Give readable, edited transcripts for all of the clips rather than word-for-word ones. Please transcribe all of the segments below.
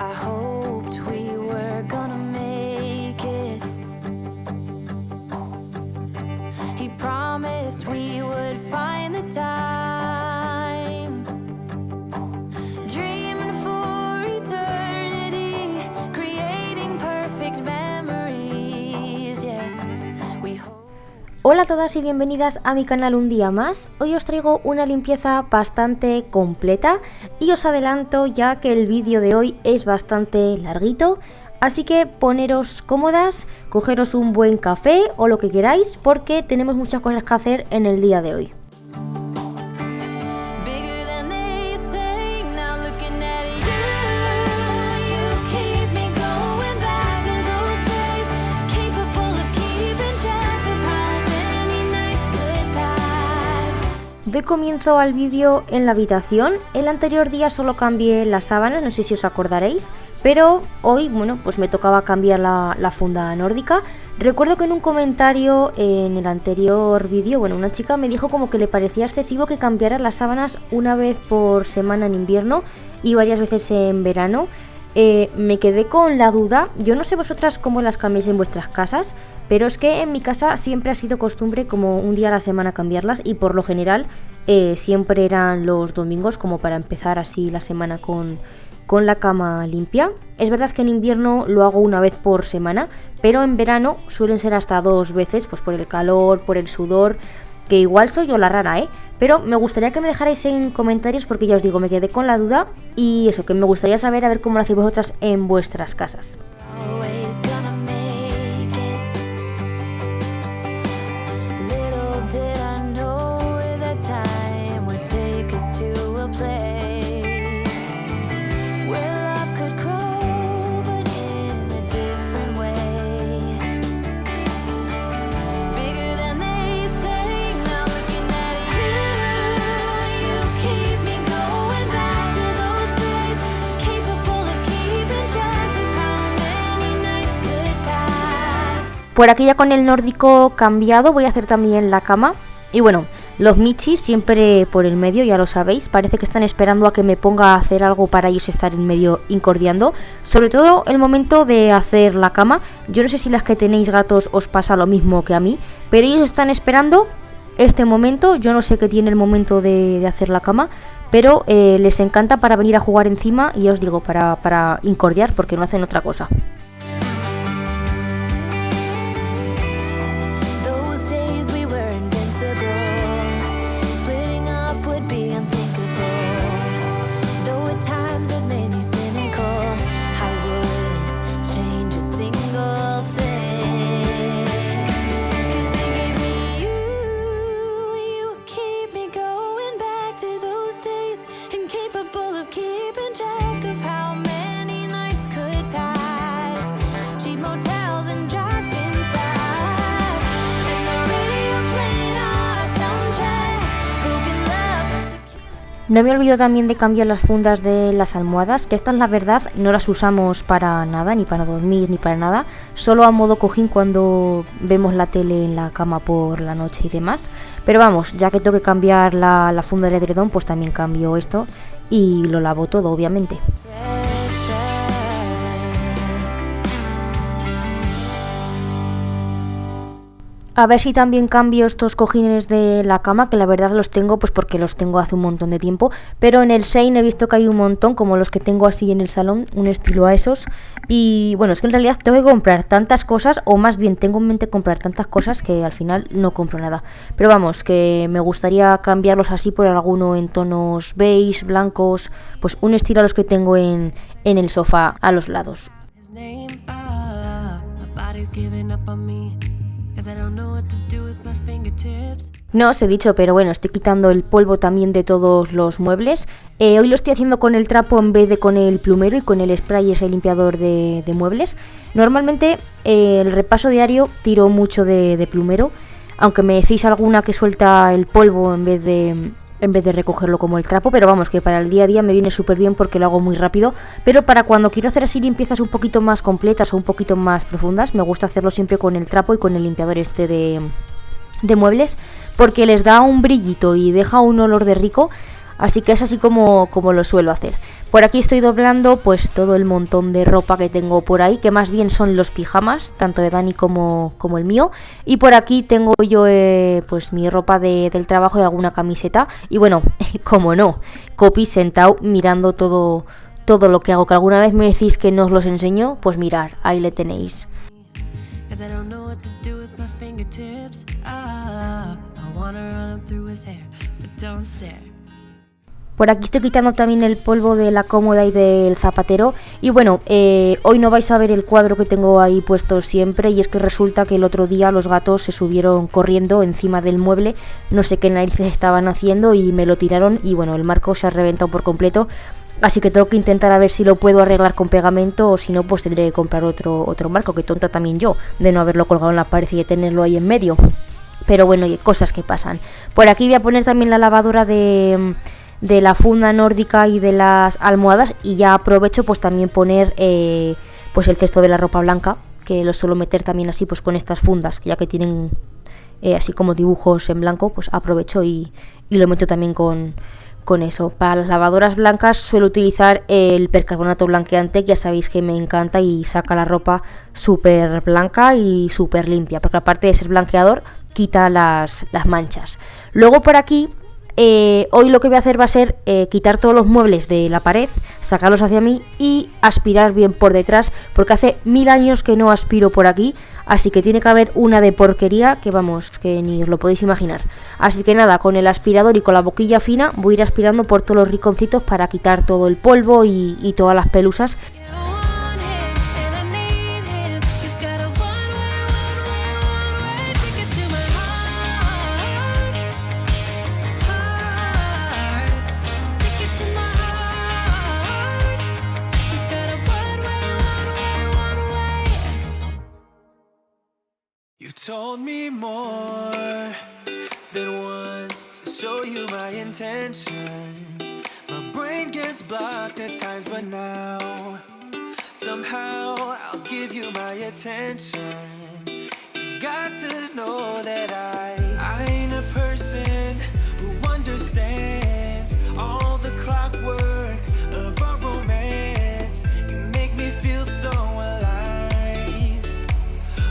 I hoped we were gonna make it. He promised we would find the time, dreaming for eternity, creating perfect memories, yeah. We hope. Hola a todas y bienvenidas a mi canal un día más. Hoy os traigo una limpieza bastante completa y os adelanto ya que el vídeo de hoy es bastante larguito, así que poneros cómodas, cogeros un buen café o lo que queráis porque tenemos muchas cosas que hacer en el día de hoy. Doy comienzo al vídeo en la habitación. El anterior día solo cambié las sábanas, no sé si os acordaréis, pero hoy, bueno, pues me tocaba cambiar la funda nórdica. Recuerdo que en un comentario en el anterior vídeo, bueno, una chica me dijo como que le parecía excesivo que cambiara las sábanas una vez por semana en invierno y varias veces en verano. Me quedé con la duda, yo no sé vosotras cómo las cambiáis en vuestras casas, pero es que en mi casa siempre ha sido costumbre como un día a la semana cambiarlas y por lo general siempre eran los domingos como para empezar así la semana con la cama limpia. Es verdad que en invierno lo hago una vez por semana, pero en verano suelen ser hasta 2 veces, pues por el calor, por el sudor, que igual soy yo la rara, pero me gustaría que me dejarais en comentarios porque ya os digo, me quedé con la duda y eso, que me gustaría saber a ver cómo lo hacéis vosotras en vuestras casas. Por aquí ya con el nórdico cambiado voy a hacer también la cama. Y bueno, los michis siempre por el medio, ya lo sabéis. Parece que están esperando a que me ponga a hacer algo para ellos estar en medio incordiando. Sobre todo el momento de hacer la cama. Yo no sé si las que tenéis gatos os pasa lo mismo que a mí, pero ellos están esperando este momento. Yo no sé qué tiene el momento de hacer la cama, pero les encanta para venir a jugar encima. Y ya os digo, para incordiar, porque no hacen otra cosa. No me olvido también de cambiar las fundas de las almohadas, que estas la verdad no las usamos para nada, ni para dormir, ni para nada, solo a modo cojín cuando vemos la tele en la cama por la noche y demás. Pero vamos, ya que tengo que cambiar la funda del edredón, pues también cambio esto y lo lavo todo, obviamente. A ver si también cambio estos cojines de la cama, que la verdad los tengo pues porque los tengo hace un montón de tiempo. Pero en el Shein he visto que hay un montón, como los que tengo así en el salón, un estilo a esos. Y bueno, es que en realidad tengo que comprar tantas cosas, o más bien tengo en mente comprar tantas cosas que al final no compro nada. Pero vamos, que me gustaría cambiarlos así por alguno en tonos beige, blancos, pues un estilo a los que tengo en el sofá a los lados. No os he dicho, pero bueno, estoy quitando el polvo también de todos los muebles. Hoy lo estoy haciendo con el trapo en vez de con el plumero y con el spray, ese limpiador de muebles. Normalmente el repaso diario tiro mucho de plumero, aunque me decís alguna que suelta el polvo en vez de recogerlo como el trapo, pero vamos, que para el día a día me viene súper bien porque lo hago muy rápido. Pero para cuando quiero hacer así limpiezas un poquito más completas o un poquito más profundas, me gusta hacerlo siempre con el trapo y con el limpiador este de muebles, porque les da un brillito y deja un olor de rico. Así que es así como lo suelo hacer. Por aquí estoy doblando pues todo el montón de ropa que tengo por ahí, que más bien son los pijamas, tanto de Dani como el mío. Y por aquí tengo yo pues mi ropa del trabajo y alguna camiseta. Y bueno, como no, Copi sentado mirando todo lo que hago, que alguna vez me decís que no os los enseño, pues mirar, ahí le tenéis. Por aquí estoy quitando también el polvo de la cómoda y del zapatero. Y bueno, hoy no vais a ver el cuadro que tengo ahí puesto siempre. Y es que resulta que el otro día los gatos se subieron corriendo encima del mueble. No sé qué narices estaban haciendo y me lo tiraron. Y bueno, el marco se ha reventado por completo. Así que tengo que intentar a ver si lo puedo arreglar con pegamento. O si no, pues tendré que comprar otro marco. Que tonta también yo de no haberlo colgado en la pared y de tenerlo ahí en medio. Pero bueno, y cosas que pasan. Por aquí voy a poner también la lavadora de la funda nórdica y de las almohadas, y ya aprovecho pues también poner pues el cesto de la ropa blanca, que lo suelo meter también así pues con estas fundas, ya que tienen así como dibujos en blanco, pues aprovecho y lo meto también con eso. Para las lavadoras blancas suelo utilizar el percarbonato blanqueante, que ya sabéis que me encanta y saca la ropa súper blanca y súper limpia, porque aparte de ser blanqueador quita las manchas. Luego por aquí hoy lo que voy a hacer va a ser quitar todos los muebles de la pared, sacarlos hacia mí y aspirar bien por detrás, porque hace 1000 años que no aspiro por aquí, así que tiene que haber una de porquería que vamos, que ni os lo podéis imaginar. Así que nada, con el aspirador y con la boquilla fina voy a ir aspirando por todos los rinconcitos para quitar todo el polvo y todas las pelusas. Told me more than once to show you my intention. My brain gets blocked at times, but now somehow I'll give you my attention. You've got to know that I ain't a person who understands all the clockwork of our romance. You make me feel so alive,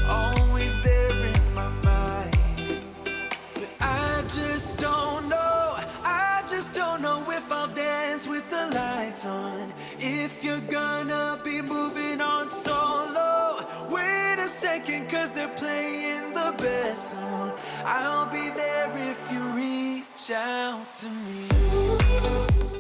always there in my mind. But I just don't know if I'll dance with the lights on. If you're gonna be moving on solo, wait a second, cause they're playing the best song. I'll be there if you reach out to me.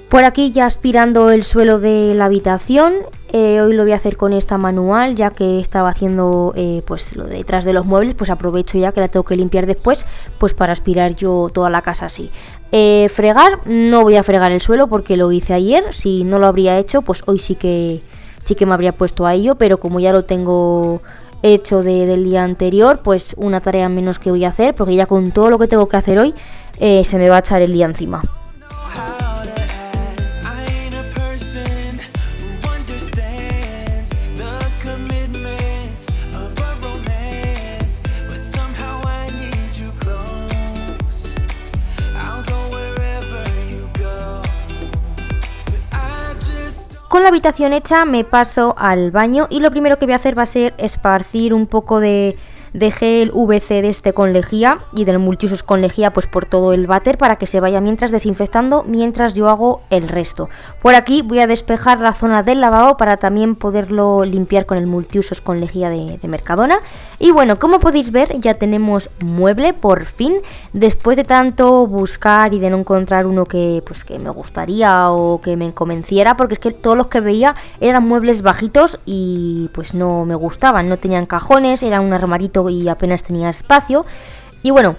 Por aquí ya aspirando el suelo de la habitación. Hoy lo voy a hacer con esta manual, ya que estaba haciendo pues lo de detrás de los muebles, pues aprovecho ya que la tengo que limpiar después, pues para aspirar yo toda la casa así. Fregar, no voy a fregar el suelo porque lo hice ayer. Si no lo habría hecho, pues hoy sí que me habría puesto a ello, pero como ya lo tengo hecho del día anterior, pues una tarea menos que voy a hacer, porque ya con todo lo que tengo que hacer hoy se me va a echar el día encima. Con la habitación hecha me paso al baño y lo primero que voy a hacer va a ser esparcir un poco de gel VC de este con lejía y del multiusos con lejía pues por todo el váter para que se vaya mientras desinfectando mientras yo hago el resto. Por aquí voy a despejar la zona del lavabo para también poderlo limpiar con el multiusos con lejía de Mercadona. Y bueno, como podéis ver ya tenemos mueble por fin, después de tanto buscar y de no encontrar uno que me gustaría o que me convenciera, porque es que todos los que veía eran muebles bajitos y pues no me gustaban, no tenían cajones, era un armarito y apenas tenía espacio. Y bueno,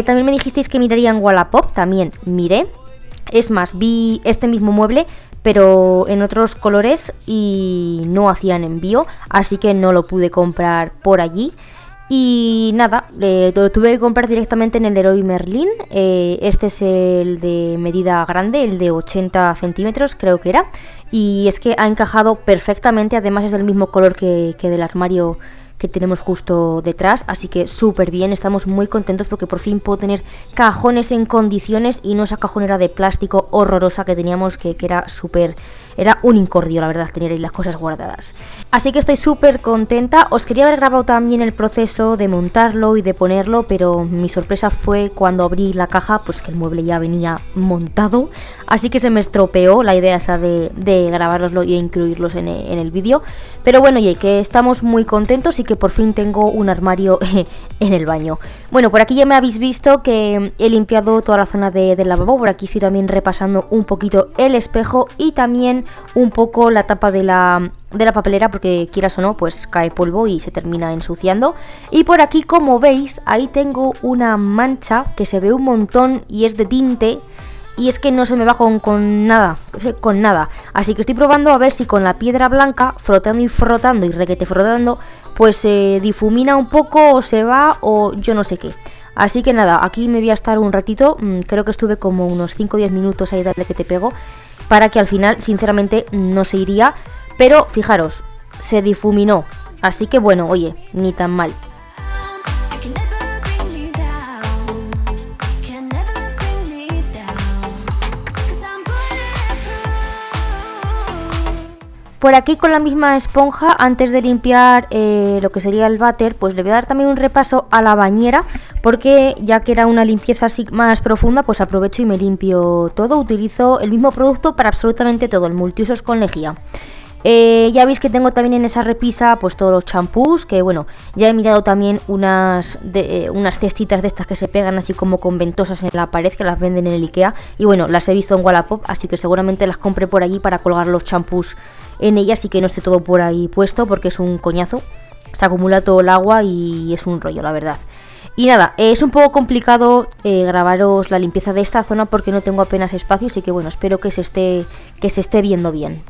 también me dijisteis que miraría en Wallapop, también miré. Es más, vi este mismo mueble pero en otros colores y no hacían envío, así que no lo pude comprar por allí. Y nada, lo tuve que comprar directamente en el Leroy Merlin. Este es el de medida grande, el de 80 centímetros creo que era. Y es que ha encajado perfectamente, además es del mismo color que del armario que tenemos justo detrás, así que súper bien, estamos muy contentos porque por fin puedo tener cajones en condiciones y no esa cajonera de plástico horrorosa que teníamos que era súper era un incordio, la verdad, tener ahí las cosas guardadas. Así que estoy súper contenta. Os quería haber grabado también el proceso de montarlo y de ponerlo, pero mi sorpresa fue cuando abrí la caja, pues que el mueble ya venía montado, así que se me estropeó la idea esa de grabároslo y incluirlos en el vídeo. Pero bueno, oye, que estamos muy contentos y que por fin tengo un armario en el baño. Bueno, por aquí ya me habéis visto que he limpiado toda la zona del lavabo. Por aquí estoy también repasando un poquito el espejo y también un poco la tapa de la papelera, porque quieras o no, pues cae polvo y se termina ensuciando. Y por aquí, como veis, ahí tengo una mancha que se ve un montón y es de tinte. Y es que no se me va con nada, así que estoy probando a ver si con la piedra blanca, frotando y requete frotando, pues se difumina un poco o se va o yo no sé qué. Así que nada, aquí me voy a estar un ratito, creo que estuve como unos 5 o 10 minutos ahí darle que te pego, para que al final sinceramente no se iría, pero fijaros, se difuminó, así que bueno, oye, ni tan mal. Por aquí con la misma esponja, antes de limpiar lo que sería el váter, pues le voy a dar también un repaso a la bañera, porque ya que era una limpieza así más profunda, pues aprovecho y me limpio todo. Utilizo el mismo producto para absolutamente todo, el multiusos con lejía. Ya veis que tengo también en esa repisa pues todos los champús, que bueno, ya he mirado también unas cestitas de estas que se pegan así como con ventosas en la pared, que las venden en el Ikea, y bueno, las he visto en Wallapop, así que seguramente las compré por allí para colgar los champús en ellas y que no esté todo por ahí puesto, porque es un coñazo, se acumula todo el agua y es un rollo, la verdad. Y nada, es un poco complicado grabaros la limpieza de esta zona porque no tengo apenas espacio, así que bueno, espero que se esté viendo bien.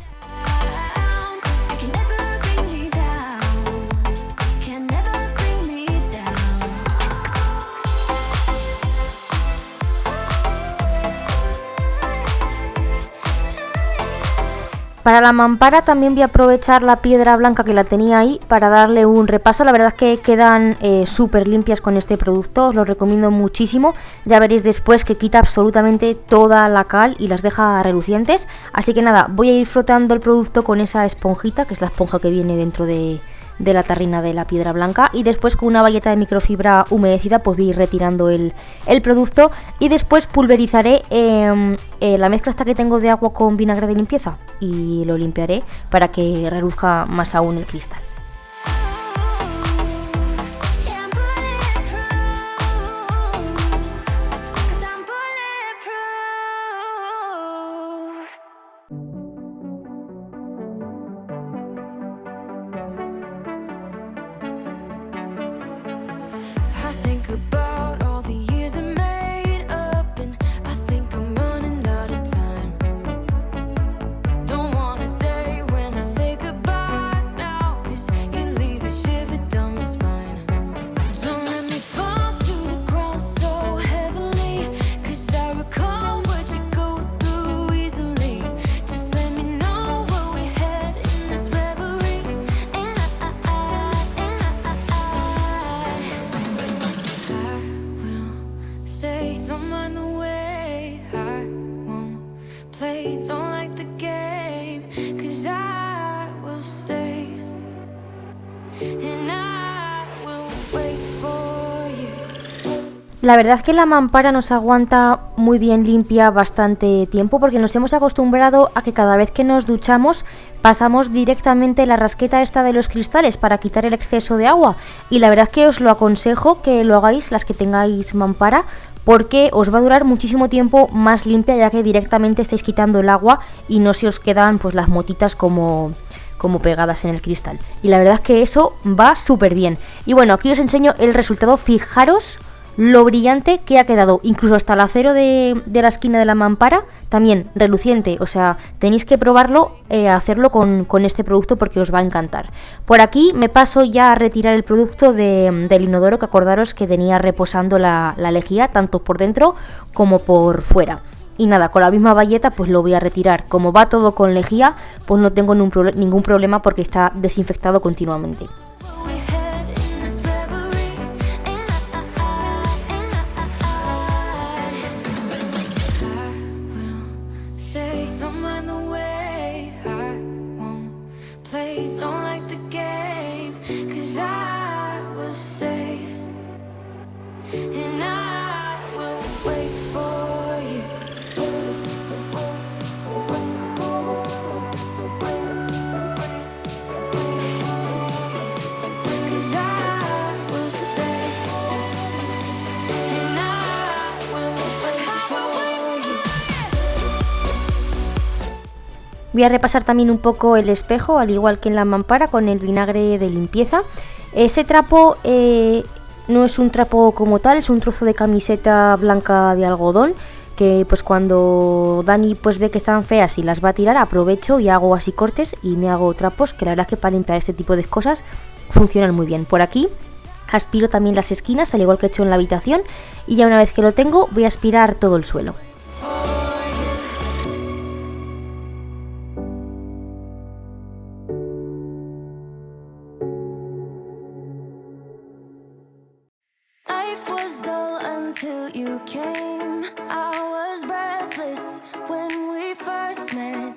Para la mampara también voy a aprovechar la piedra blanca que la tenía ahí para darle un repaso. La verdad es que quedan súper limpias con este producto, os lo recomiendo muchísimo. Ya veréis después que quita absolutamente toda la cal y las deja relucientes. Así que nada, voy a ir frotando el producto con esa esponjita, que es la esponja que viene dentro de la tarrina de la piedra blanca, y después con una bayeta de microfibra humedecida pues voy a ir retirando el producto y después pulverizaré la mezcla esta que tengo de agua con vinagre de limpieza y lo limpiaré para que reduzca más aún el cristal. La verdad es que la mampara nos aguanta muy bien limpia bastante tiempo, porque nos hemos acostumbrado a que cada vez que nos duchamos pasamos directamente la rasqueta esta de los cristales para quitar el exceso de agua, y la verdad es que os lo aconsejo que lo hagáis las que tengáis mampara, porque os va a durar muchísimo tiempo más limpia, ya que directamente estáis quitando el agua y no se os quedan pues las motitas como pegadas en el cristal, y la verdad es que eso va súper bien. Y bueno, aquí os enseño el resultado. Fijaros lo brillante que ha quedado, incluso hasta el acero de la esquina de la mampara también reluciente. O sea, tenéis que probarlo, hacerlo con este producto, porque os va a encantar. Por aquí me paso ya a retirar el producto del inodoro, que acordaros que tenía reposando la lejía tanto por dentro como por fuera. Y nada, con la misma bayeta pues lo voy a retirar. Como va todo con lejía, pues no tengo ningún problema porque está desinfectado continuamente. play. Don't like the game, 'cause I will stay. And I will wait for you. 'Cause I will stay. And I will wait for you. Voy a repasar también un poco el espejo, al igual que en la mampara, con el vinagre de limpieza. Ese trapo no es un trapo como tal, es un trozo de camiseta blanca de algodón que pues cuando Dani pues ve que están feas y las va a tirar, aprovecho y hago así cortes y me hago trapos, que la verdad es que para limpiar este tipo de cosas funcionan muy bien. Por aquí aspiro también las esquinas, al igual que he hecho en la habitación, y ya una vez que lo tengo voy a aspirar todo el suelo. Life was dull until you came. I was breathless when we first met.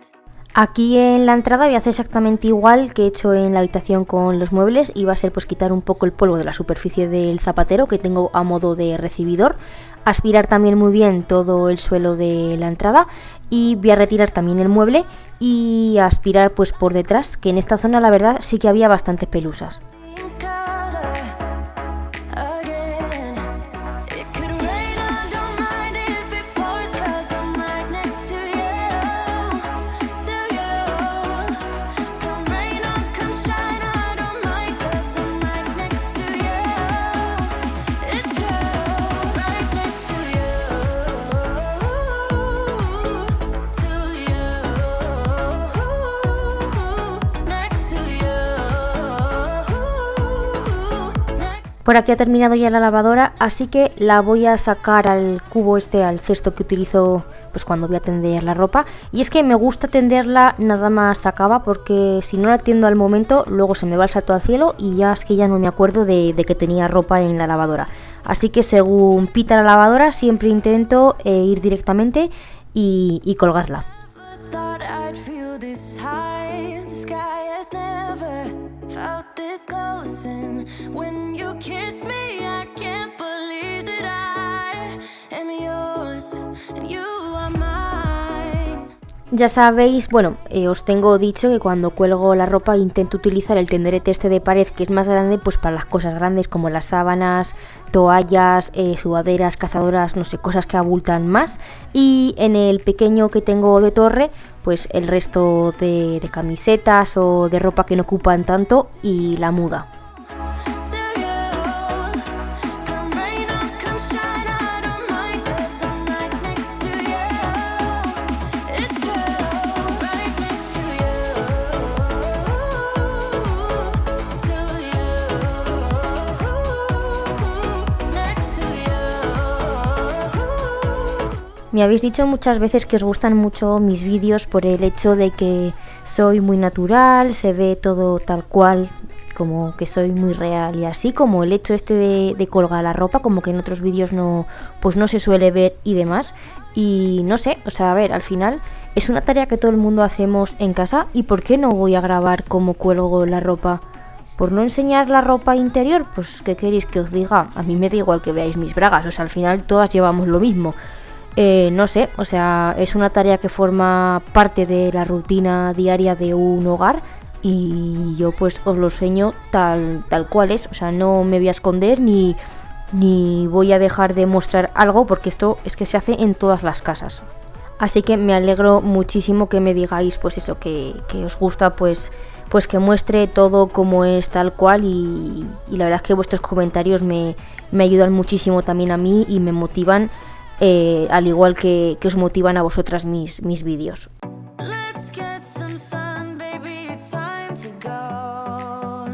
Aquí en la entrada voy a hacer exactamente igual que he hecho en la habitación con los muebles, y va a ser pues quitar un poco el polvo de la superficie del zapatero que tengo a modo de recibidor, aspirar también muy bien todo el suelo de la entrada, y voy a retirar también el mueble y aspirar pues por detrás, que en esta zona la verdad sí que había bastantes pelusas. Seeing color again. It could rain, I don't mind if it pours, 'cause I'm right next to you. Come rain or come shine, I don't mind, 'cause I'm right next to you. It's you, right next to you. Next to you. Por aquí ha terminado ya la lavadora, así que la voy a sacar al cubo al cesto que utilizo pues cuando voy a tender la ropa. Y es que me gusta tenderla nada más acaba, porque si no la tiendo al momento, luego se me va el salto al cielo y ya es que ya no me acuerdo de que tenía ropa en la lavadora. Así que según pita la lavadora, siempre intento ir directamente y colgarla. Thought I'd feel this high. The sky has never felt this close, and when you kiss me, I can't believe that I am yours and you are mine. Ya sabéis, bueno, os tengo dicho que cuando cuelgo la ropa intento utilizar el tenderete este de pared, que es más grande, pues para las cosas grandes como las sábanas, toallas, sudaderas, cazadoras, no sé, cosas que abultan más. Y en el pequeño que tengo de torre, pues el resto de camisetas o de ropa que no ocupan tanto, y la muda. To you, come rain or come shine, I don't mind, 'cause I'm right next to you. It's you, right next to you. Next to you. Me habéis dicho muchas veces que os gustan mucho mis vídeos por el hecho de que soy muy natural, se ve todo tal cual, como que soy muy real, y así como el hecho este de colgar la ropa, como que en otros vídeos no se suele ver y demás. Y no sé, o sea, a ver, al final es una tarea que todo el mundo hacemos en casa, y ¿por qué no voy a grabar cómo cuelgo la ropa? ¿Por no enseñar la ropa interior? Pues ¿qué queréis que os diga? A mí me da igual que veáis mis bragas, o sea, al final todas llevamos lo mismo. No sé, o sea, es una tarea que forma parte de la rutina diaria de un hogar, y yo pues os lo enseño tal cual es. O sea, no me voy a esconder ni voy a dejar de mostrar algo, porque esto es que se hace en todas las casas. Así que me alegro muchísimo que me digáis pues eso, que os gusta pues que muestre todo como es tal cual, y la verdad es que vuestros comentarios me ayudan muchísimo también a mí y me motivan, al igual que os motivan a vosotras mis vídeos. Let's get some sun, baby, it's time to go.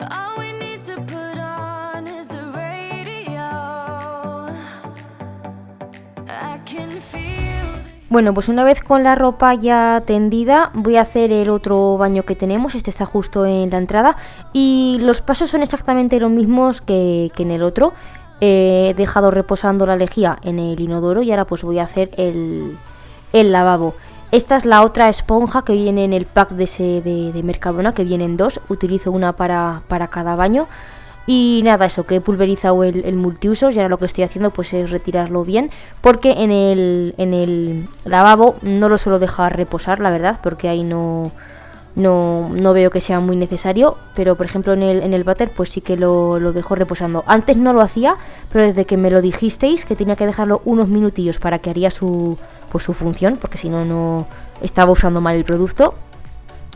All we need to put on is the radio. I can feel. Bueno, pues una vez con la ropa ya tendida, voy a hacer el otro baño que tenemos. Este está justo en la entrada y los pasos son exactamente los mismos que en el otro. He dejado reposando la lejía en el inodoro y ahora pues voy a hacer el lavabo. Esta es la otra esponja que viene en el pack de Mercadona, que vienen 2, utilizo una para cada baño. Y nada, eso, que he pulverizado el multiusos y ahora lo que estoy haciendo pues es retirarlo bien, porque en el lavabo no lo suelo dejar reposar, la verdad, porque ahí no veo que sea muy necesario, pero por ejemplo en el váter pues sí que lo dejo reposando. Antes no lo hacía, pero desde que me lo dijisteis que tenía que dejarlo unos minutillos para que haría su función, porque si no estaba usando mal el producto,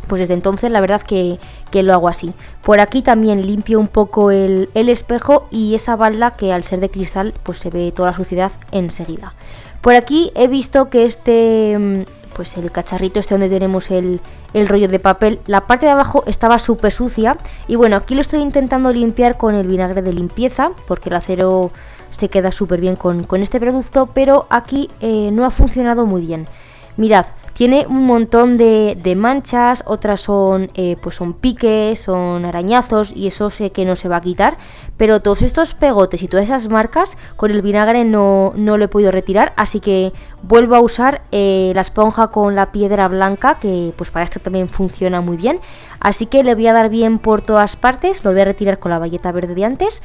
pues desde entonces la verdad que lo hago así. Por aquí también limpio un poco el espejo y esa balda que al ser de cristal pues se ve toda la suciedad enseguida. Por aquí he visto que pues el cacharrito donde tenemos el rollo de papel, la parte de abajo estaba súper sucia y bueno, aquí lo estoy intentando limpiar con el vinagre de limpieza porque el acero se queda súper bien con este producto, pero aquí no ha funcionado muy bien. Mirad, tiene un montón de manchas, otras son piques, son arañazos y eso sé que no se va a quitar, pero todos estos pegotes y todas esas marcas con el vinagre no lo he podido retirar, así que vuelvo a usar la esponja con la piedra blanca, que pues para esto también funciona muy bien, así que le voy a dar bien por todas partes, lo voy a retirar con la bayeta verde de antes.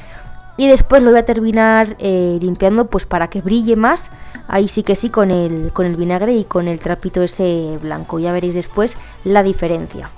Y después lo voy a terminar limpiando pues para que brille más. Ahí sí que sí con el vinagre y con el trapito ese blanco. Ya veréis después la diferencia.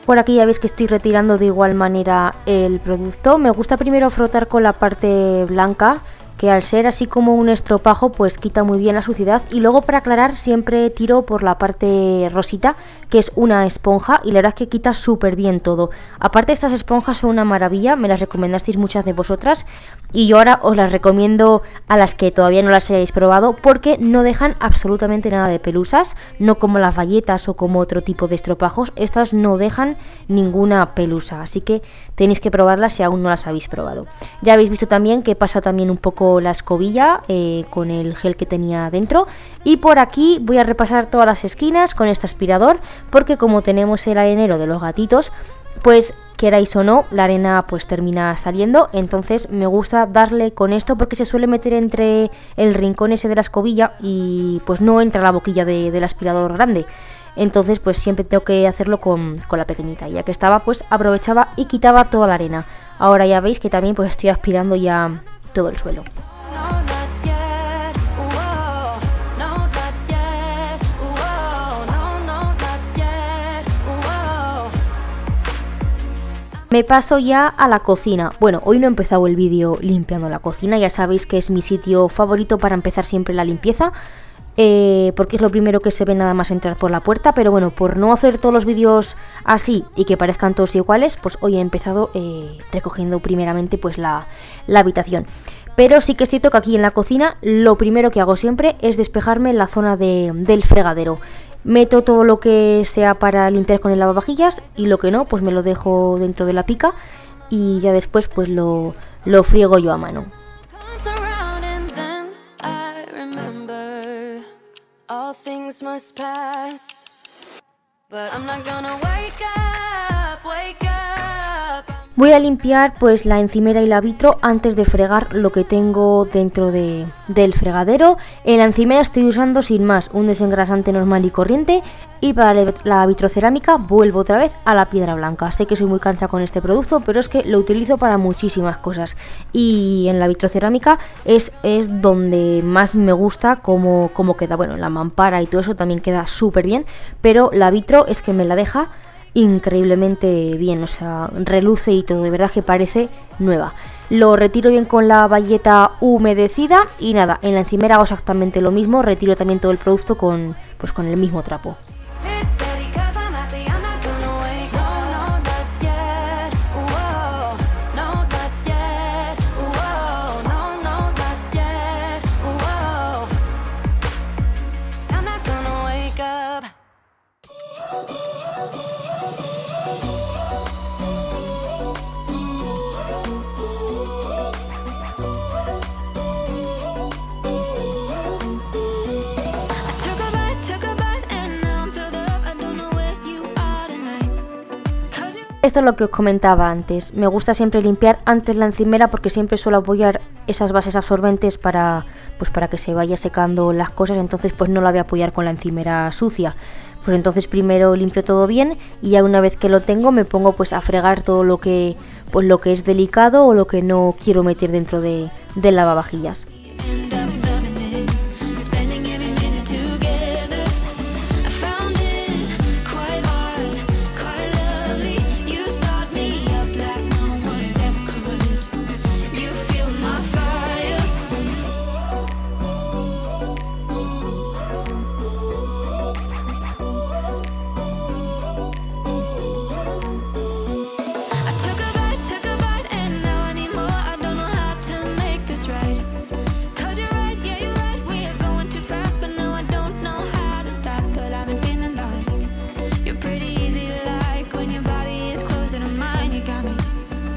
Por aquí ya veis que estoy retirando de igual manera el producto. Me gusta primero frotar con la parte blanca, que al ser así como un estropajo pues quita muy bien la suciedad, y luego para aclarar siempre tiro por la parte rosita, que es una esponja, y la verdad es que quita súper bien todo. Aparte estas esponjas son una maravilla, me las recomendasteis muchas de vosotras y yo ahora os las recomiendo a las que todavía no las hayáis probado, porque no dejan absolutamente nada de pelusas, no como las bayetas o como otro tipo de estropajos. Estas no dejan ninguna pelusa, así que tenéis que probarlas si aún no las habéis probado. Ya habéis visto también que pasa también un poco la escobilla con el gel que tenía dentro, y por aquí voy a repasar todas las esquinas con este aspirador, porque como tenemos el arenero de los gatitos, pues queráis o no, la arena pues termina saliendo, entonces me gusta darle con esto porque se suele meter entre el rincón ese de la escobilla y pues no entra la boquilla del aspirador grande. Entonces pues siempre tengo que hacerlo con la pequeñita, ya que estaba pues aprovechaba y quitaba toda la arena. Ahora ya veis que también pues estoy aspirando ya todo el suelo. Me paso ya a la cocina. Bueno, hoy no he empezado el vídeo limpiando la cocina, ya sabéis que es mi sitio favorito para empezar siempre la limpieza, porque es lo primero que se ve nada más entrar por la puerta, pero bueno, por no hacer todos los vídeos así y que parezcan todos iguales, pues hoy he empezado recogiendo primeramente pues la habitación. Pero sí que es cierto que aquí en la cocina lo primero que hago siempre es despejarme la zona del fregadero. Meto todo lo que sea para limpiar con el lavavajillas y lo que no, pues me lo dejo dentro de la pica y ya después pues lo friego yo a mano. Voy a limpiar pues la encimera y la vitro antes de fregar lo que tengo dentro del fregadero. En la encimera estoy usando sin más un desengrasante normal y corriente, y para la vitrocerámica vuelvo otra vez a la piedra blanca. Sé que soy muy cansa con este producto, pero es que lo utilizo para muchísimas cosas, y en la vitrocerámica es donde más me gusta cómo queda. Bueno, la mampara y todo eso también queda súper bien, pero la vitro es que me la deja increíblemente bien, o sea, reluce y todo, de verdad que parece nueva. lo retiro bien con la bayeta humedecida y nada, en la encimera hago exactamente lo mismo, retiro también todo el producto con el mismo trapo. It's steady 'cause I'm happy, I'm not gonna wait. No, no, not yet. Whoa, no, not yet. Whoa, no, no, not yet. Whoa, I'm not gonna wake up. Took a bite, and now I'm filled up. I don't know where you are tonight. 'Cause you Esto es lo que os comentaba antes, me gusta siempre limpiar antes la encimera porque siempre suelo apoyar esas bases absorbentes para que se vaya secando las cosas, entonces pues no la voy a apoyar con la encimera sucia. Pues entonces primero limpio todo bien y ya una vez que lo tengo me pongo pues a fregar todo lo que es delicado o lo que no quiero meter dentro del lavavajillas. end up loving it, spending every minute together. I found it quite hard, quite lovely. You start me up like no one has ever could. You feel my fire. I took a bite, and now I need more. I don't know how to make this right. 'Cause you're right, yeah, you're right. We are going too fast, but now I don't know how to stop. But I've been feeling like you're pretty easy to like when your body is closer to mine. You got me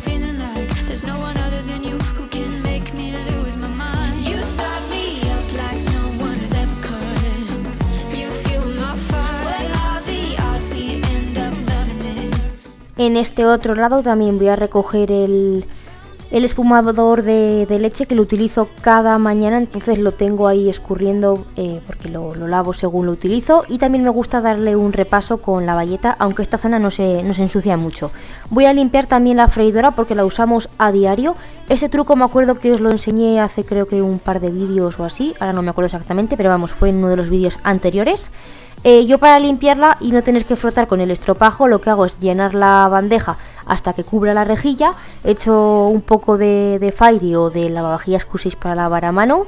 feeling like there's no one other than you who can make me lose my mind. You start me up like no one has ever could. You feel my fire. What are the odds we end up loving it? En este otro lado también voy a recoger el espumador de leche que lo utilizo cada mañana, entonces lo tengo ahí escurriendo porque lo lavo según lo utilizo y también me gusta darle un repaso con la bayeta, aunque esta zona no se ensucia mucho. Voy a limpiar también la freidora porque la usamos a diario. Este truco me acuerdo que os lo enseñé hace creo que un par de vídeos o así, ahora no me acuerdo exactamente, pero vamos, fue en uno de los vídeos anteriores. Yo para limpiarla y no tener que frotar con el estropajo lo que hago es llenar la bandeja hasta que cubra la rejilla, echo un poco de Fairy o de lavavajillas que uséis para lavar a mano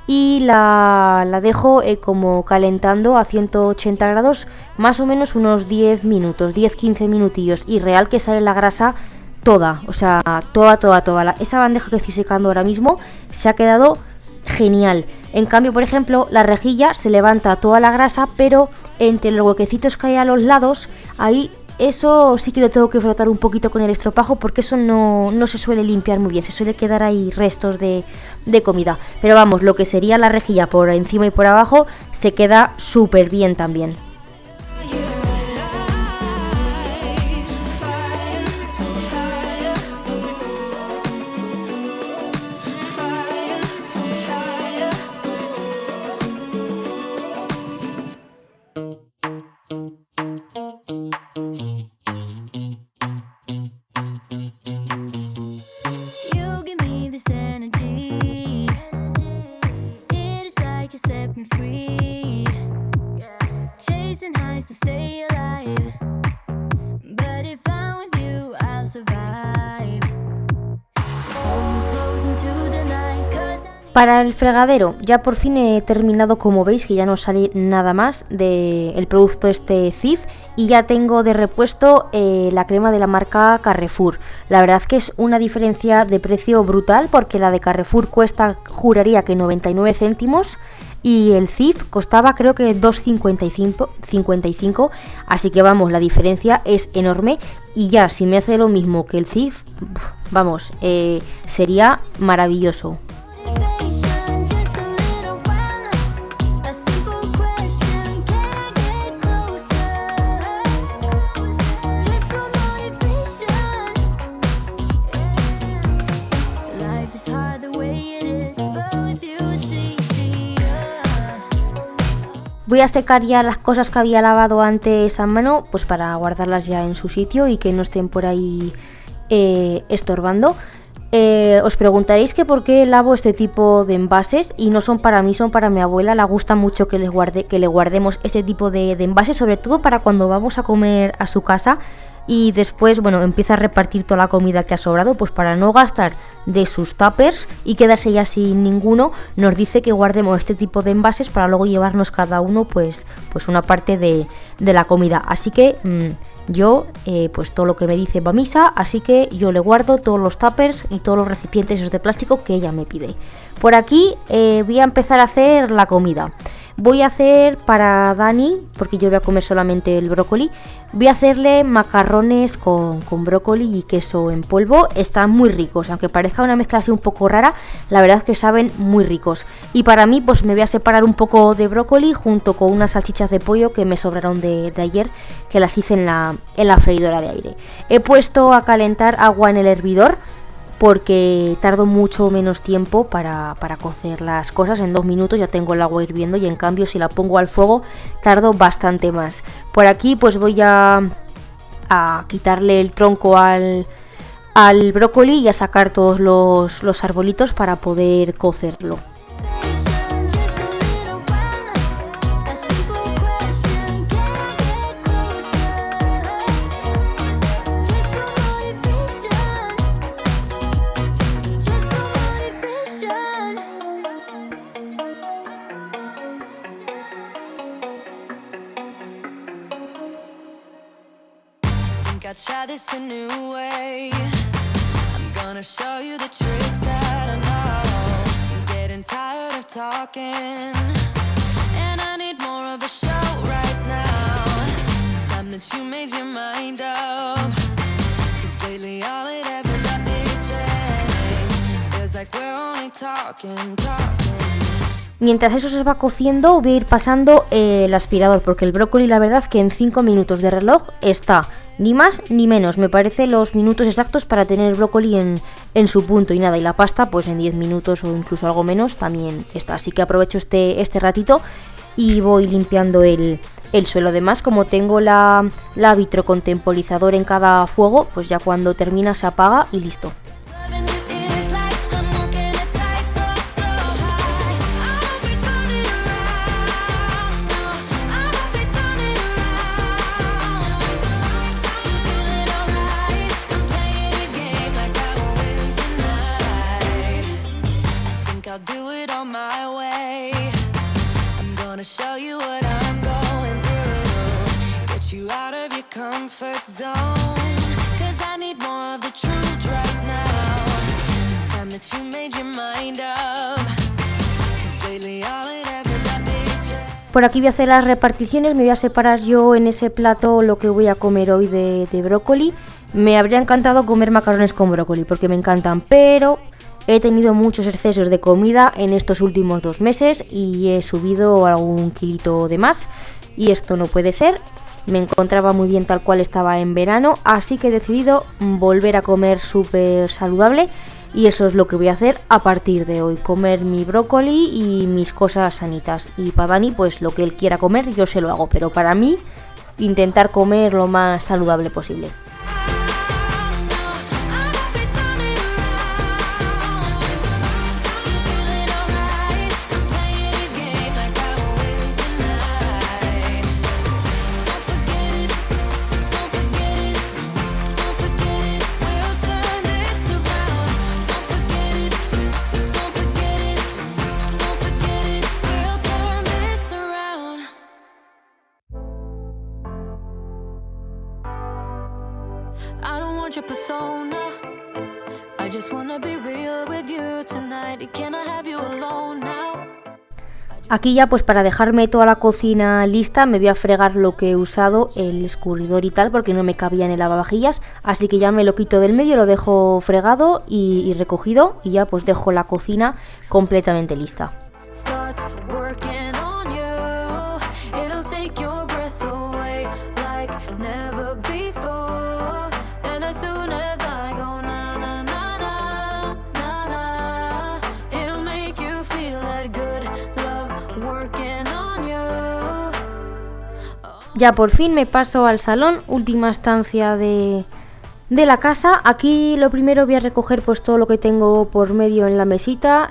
y la dejo como calentando a 180 grados más o menos unos 10 minutos, 10-15 minutillos y real que sale la grasa toda, o sea, toda. Esa bandeja que estoy secando ahora mismo se ha quedado genial. En cambio, por ejemplo, la rejilla se levanta toda la grasa, pero entre los huequecitos que hay a los lados, ahí eso sí que lo tengo que frotar un poquito con el estropajo porque eso no se suele limpiar muy bien, se suele quedar ahí restos de comida. Pero vamos, lo que sería la rejilla por encima y por abajo se queda súper bien también. You give me this energy. It is like you set me free. Chasing highs to stay alive. But if I'm with you, I'll survive. So hold me close into the night, 'cause I need Para el fregadero ya por fin he terminado, como veis que ya no sale nada más del producto este Cif y ya tengo de repuesto la crema de la marca Carrefour. La verdad que es una diferencia de precio brutal porque la de Carrefour cuesta, juraría que 99 céntimos y el Cif costaba creo que 2,55, así que vamos, la diferencia es enorme y ya si me hace lo mismo que el Cif, vamos, sería maravilloso. motivation, just a little while. A simple question, can I get closer? Just for motivation. Life is hard the way it is, but with you it's easier. Voy a secar ya las cosas que había lavado antes a mano, pues para guardarlas ya en su sitio y que no estén por ahí estorbando. Os preguntaréis que por qué lavo este tipo de envases y no son para mí, son para mi abuela. Le gusta mucho que le guardemos este tipo de envases, sobre todo para cuando vamos a comer a su casa. y después, bueno, empieza a repartir toda la comida que ha sobrado, pues para no gastar de sus tuppers y quedarse ya sin ninguno, nos dice que guardemos este tipo de envases para luego llevarnos cada uno pues una parte de la comida. Así que yo, pues todo lo que me dice va a misa, así que yo le guardo todos los tuppers y todos los recipientes esos de plástico que ella me pide. Por aquí voy a empezar a hacer la comida. Voy a hacer para Dani, porque yo voy a comer solamente el brócoli, voy a hacerle macarrones con brócoli y queso en polvo. Están muy ricos, aunque parezca una mezcla así un poco rara, la verdad es que saben muy ricos. Y para mí pues me voy a separar un poco de brócoli junto con unas salchichas de pollo que me sobraron de ayer, que las hice en la freidora de aire. He puesto a calentar agua en el hervidor, porque tardo mucho menos tiempo para cocer las cosas. En 2 minutos ya tengo el agua hirviendo, y en cambio si la pongo al fuego tardo bastante más. Por aquí pues voy a quitarle el tronco al brócoli y a sacar todos los arbolitos para poder cocerlo. I'll try this a new way. I'm gonna show you the tricks that I know. I'm getting tired of talking, and I need more of a show right now. It's time that you made your mind up, 'cause lately all it ever does is change. Feels like we're only talking. Mientras eso se va cociendo, voy a ir pasando el aspirador, porque el brócoli, la verdad que en 5 minutos de reloj está, ni más ni menos. Me parece los minutos exactos para tener el brócoli en su punto, y nada, y la pasta pues en 10 minutos o incluso algo menos también está. Así que aprovecho este ratito y voy limpiando el suelo. Además, como tengo la vitrocontemporizador en cada fuego, pues ya cuando termina se apaga y listo. I'll do it on my way. I'm gonna show you what I'm going through. Get you out of your comfort zone, 'cause I need more of the truth right now. It's time that you made your mind up, 'cause lately all it ever does is change. Por aquí voy a hacer las reparticiones. Me voy a separar yo en ese plato lo que voy a comer hoy de brócoli. Me habría encantado comer macarrones con brócoli porque me encantan, pero he tenido muchos excesos de comida en estos últimos 2 meses y he subido algún kilito de más, y esto no puede ser. Me encontraba muy bien tal cual estaba en verano, así que he decidido volver a comer súper saludable, y eso es lo que voy a hacer a partir de hoy: comer mi brócoli y mis cosas sanitas. Y para Dani, pues lo que él quiera comer yo se lo hago, pero para mí intentar comer lo más saludable posible. I don't want your persona. I just wanna be real with you tonight. Can I have you alone now? Aquí ya pues para dejarme toda la cocina lista me voy a fregar lo que he usado, el escurridor y tal, porque no me cabía en el lavavajillas, así que ya me lo quito del medio, lo dejo fregado y recogido, y ya pues dejo la cocina completamente lista. Starts working on you. It'll take your breath away like never before. And as soon as I go na na na na na na, it'll make you feel that good love working on you. Ya por fin me paso al salón, última estancia de la casa. Aquí lo primero voy a recoger pues todo lo que tengo por medio en la mesita.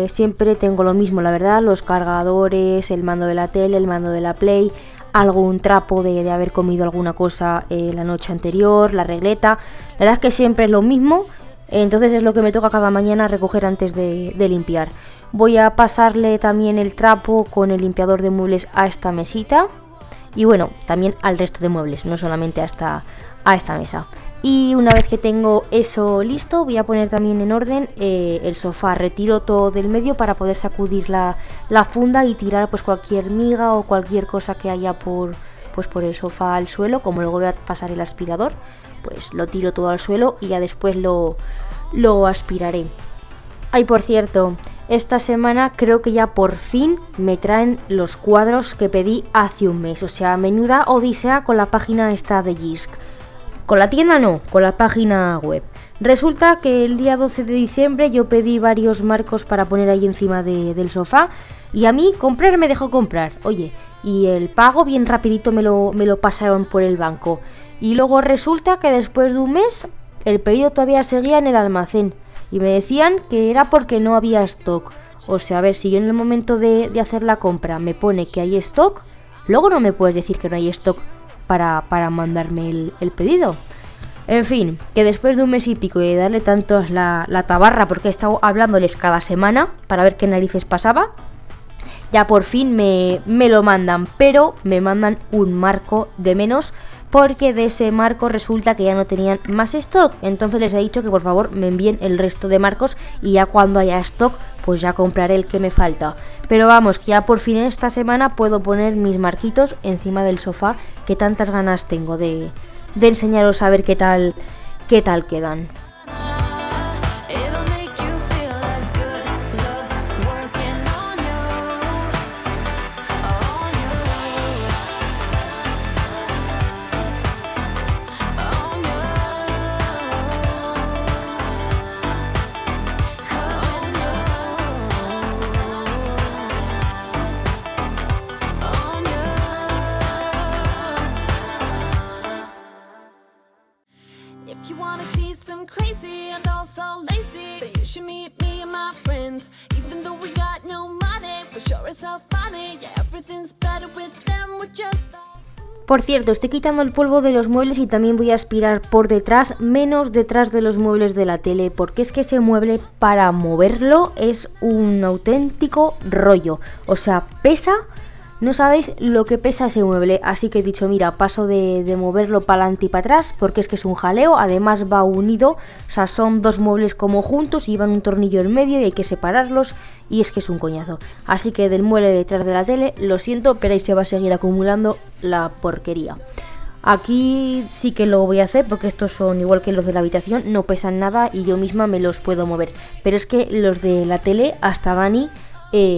Siempre tengo lo mismo, la verdad: los cargadores, el mando de la tele, el mando de la Play, algún trapo de haber comido alguna cosa la noche anterior, la regleta. La verdad es que siempre es lo mismo, entonces es lo que me toca cada mañana recoger antes de limpiar. Voy a pasarle también el trapo con el limpiador de muebles a esta mesita y bueno, también al resto de muebles, no solamente a esta mesa. Y una vez que tengo eso listo, voy a poner también en orden el sofá. Retiro todo del medio para poder sacudir la funda y tirar pues cualquier miga o cualquier cosa que haya por el sofá al suelo. Como luego voy a pasar el aspirador, pues lo tiro todo al suelo y ya después lo aspiraré. Ay, por cierto, esta semana creo que ya por fin me traen los cuadros que pedí hace un mes. O sea, menuda odisea con la página esta de Jysk. Con la tienda no, con la página web. Resulta que el día 12 de diciembre yo pedí varios marcos para poner ahí encima del sofá y a mí comprar me dejó comprar. Oye, y el pago bien rapidito me lo pasaron por el banco. Y luego resulta que después de un mes el pedido todavía seguía en el almacén y me decían que era porque no había stock. O sea, a ver, si yo en el momento de hacer la compra me pone que hay stock, luego no me puedes decir que no hay stock para mandarme el pedido. En fin, que después de un mes y pico y de darle tanto la tabarra, porque he estado hablándoles cada semana para ver qué narices pasaba, ya por fin me lo mandan, pero me mandan un marco de menos porque de ese marco resulta que ya no tenían más stock. Entonces les he dicho que por favor me envíen el resto de marcos y ya cuando haya stock pues ya compraré el que me falta. Pero vamos, que ya por fin esta semana puedo poner mis marquitos encima del sofá, que tantas ganas tengo de enseñaros a ver qué tal quedan. If you wanna see some crazy and also lazy, then you should meet me and my friends. Even though we got no money, for sure it's so funny. Yeah, everything's better with them, we're just like... Por cierto, estoy quitando el polvo de los muebles y también voy a aspirar por detrás, menos detrás de los muebles de la tele, porque es que ese mueble para moverlo es un auténtico rollo. O sea, pesa, no sabéis lo que pesa ese mueble, así que he dicho, mira, paso de moverlo para adelante y para atrás, porque es que es un jaleo, además va unido, o sea, son dos muebles como juntos y van un tornillo en medio y hay que separarlos, y es que es un coñazo. Así que del mueble detrás de la tele, lo siento, pero ahí se va a seguir acumulando la porquería. Aquí sí que lo voy a hacer porque estos son igual que los de la habitación, no pesan nada y yo misma me los puedo mover, pero es que los de la tele, hasta a Dani,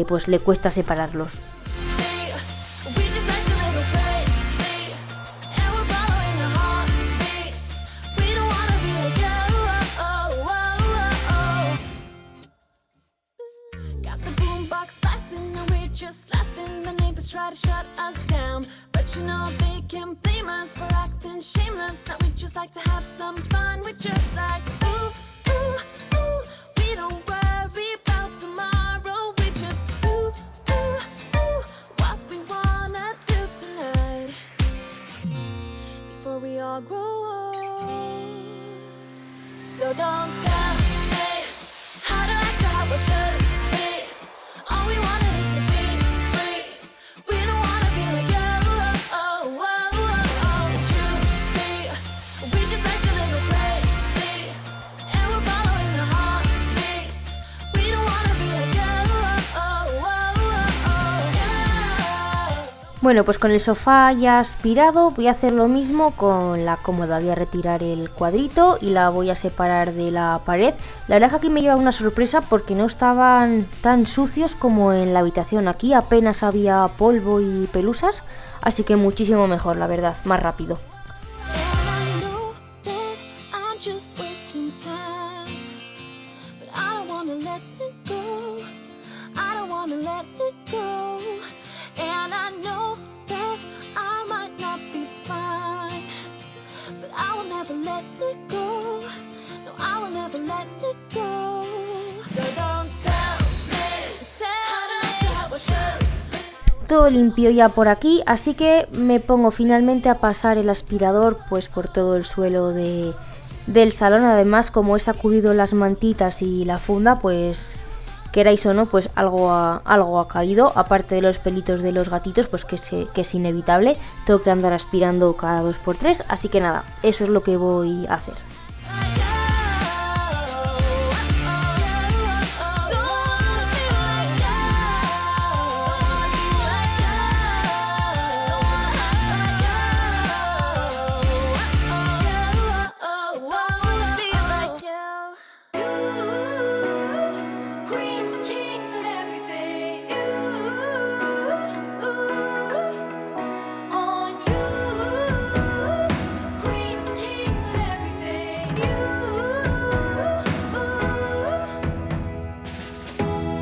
pues le cuesta separarlos. Just laughing, the neighbors try to shut us down, but you know they can't blame us for acting shameless. Now we just like to have some fun. We're just like ooh, ooh, ooh. We don't worry about tomorrow. We just ooh, ooh, ooh. What we wanna do tonight before we all grow old. So don't tell me how to act or how I should be. All we wanted is to be free. We don't wanna be like you. Oh, oh, oh, oh. You see, we just like a little crazy, and we're following the heartbeats. We don't wanna be like you. Oh, oh, oh, oh, yeah. Bueno, pues con el sofá ya aspirado voy a hacer lo mismo con la cómoda. Voy a retirar el cuadrito y la voy a separar de la pared. La verdad es que aquí me lleva una sorpresa porque no estaban tan sucios como en la habitación. Aquí apenas había polvo y pelusas, así que muchísimo mejor, la verdad, más rápido. todo limpio ya por aquí, así que me pongo finalmente a pasar el aspirador pues por todo el suelo del salón. Además, como he sacudido las mantitas y la funda, pues queráis o no, pues algo ha caído, aparte de los pelitos de los gatitos, pues que es inevitable, tengo que andar aspirando cada 2x3, así que nada, eso es lo que voy a hacer.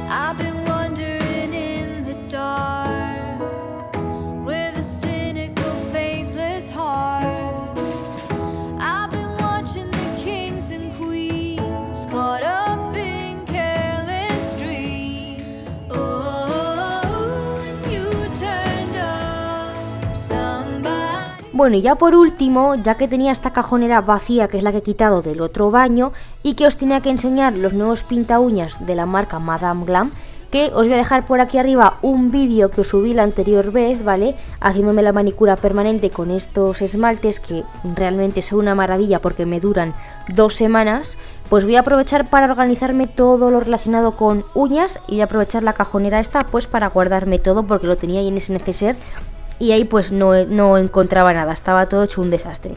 I've been wandering in the dark with a cynical, faithless heart. I've been watching the kings and queens caught up in careless dreams. Oh, and you turned up somebody. Bueno, y ya por último, ya que tenía esta cajonera vacía, que es la que he quitado del otro baño, y que os tenía que enseñar los nuevos pinta uñas de la marca Madame Glam, que os voy a dejar por aquí arriba un vídeo que os subí la anterior vez, ¿vale? Haciéndome la manicura permanente con estos esmaltes que realmente son una maravilla porque me duran 2 semanas. Pues voy a aprovechar para organizarme todo lo relacionado con uñas y voy a aprovechar la cajonera esta pues para guardarme todo, porque lo tenía ahí en ese neceser y ahí pues no encontraba nada, estaba todo hecho un desastre.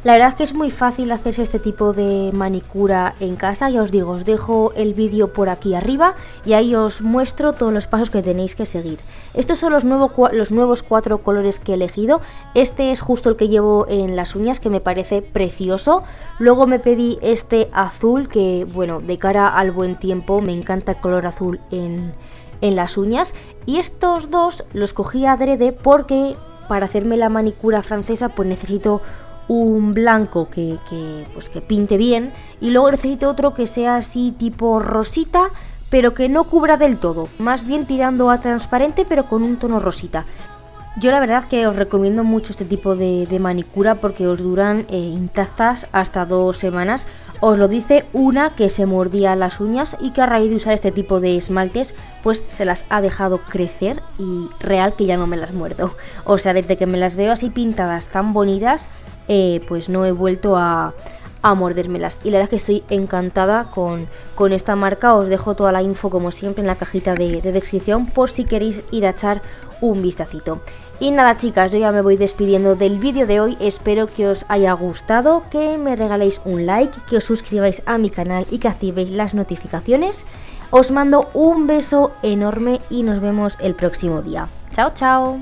La verdad es que es muy fácil hacerse este tipo de manicura en casa, ya os digo, os dejo el vídeo por aquí arriba y ahí os muestro todos los pasos que tenéis que seguir. Estos son los nuevos 4 colores que he elegido. Este es justo el que llevo en las uñas, que me parece precioso. Luego me pedí este azul, que bueno, de cara al buen tiempo me encanta el color azul en las uñas. Y estos dos los cogí adrede porque para hacerme la manicura francesa pues necesito un blanco que pinte bien, y luego necesito otro que sea así tipo rosita, pero que no cubra del todo, más bien tirando a transparente pero con un tono rosita. Yo la verdad que os recomiendo mucho este tipo de manicura porque os duran intactas hasta 2 semanas. Os lo dice una que se mordía las uñas y que a raíz de usar este tipo de esmaltes pues se las ha dejado crecer, y real que ya no me las muerdo. O sea, desde que me las veo así pintadas tan bonitas, pues no he vuelto a mordérmelas, y la verdad es que estoy encantada con esta marca. Os dejo toda la info como siempre en la cajita de descripción por si queréis ir a echar un vistacito. Y nada, chicas, yo ya me voy despidiendo del vídeo de hoy. Espero que os haya gustado, que me regaléis un like, que os suscribáis a mi canal y que activéis las notificaciones. Os mando un beso enorme y nos vemos el próximo día. Chao, chao.